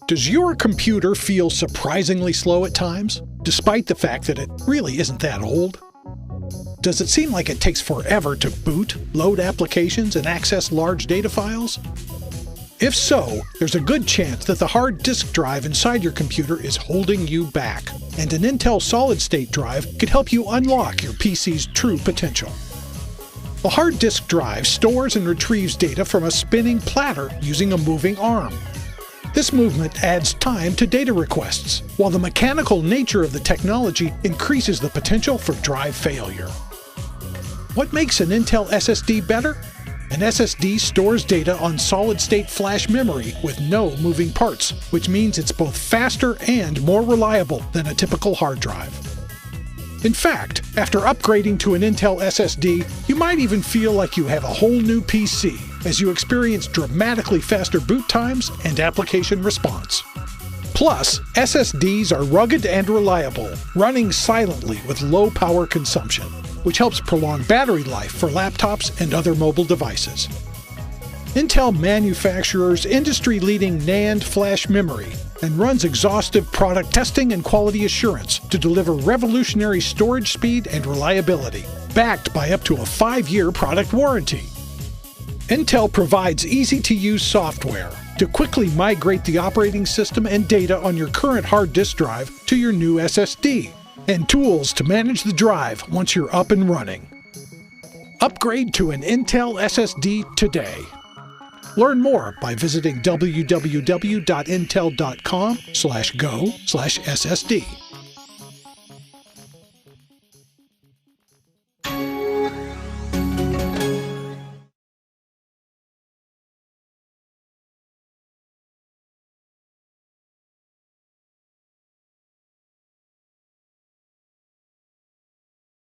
Does your computer feel surprisingly slow at times, despite the fact that it really isn't that old? Does it seem like it takes forever to boot, load applications, and access large data files? If so, there's a good chance that the hard disk drive inside your computer is holding you back, and an Intel solid-state drive could help you unlock your PC's true potential. A hard disk drive stores and retrieves data from a spinning platter using a moving arm. This movement adds time to data requests, while the mechanical nature of the technology increases the potential for drive failure. What makes an Intel SSD better? An SSD stores data on solid-state flash memory with no moving parts, which means it's both faster and more reliable than a typical hard drive. In fact, after upgrading to an Intel SSD, you might even feel like you have a whole new PC as you experience dramatically faster boot times and application response. Plus, SSDs are rugged and reliable, running silently with low power consumption, which helps prolong battery life for laptops and other mobile devices. Intel manufactures industry-leading NAND flash memory and runs exhaustive product testing and quality assurance to deliver revolutionary storage speed and reliability, backed by up to a 5-year product warranty. Intel provides easy-to-use software to quickly migrate the operating system and data on your current hard disk drive to your new SSD, and tools to manage the drive once you're up and running. Upgrade to an Intel SSD today. Learn more by visiting www.intel.com/go/SSD.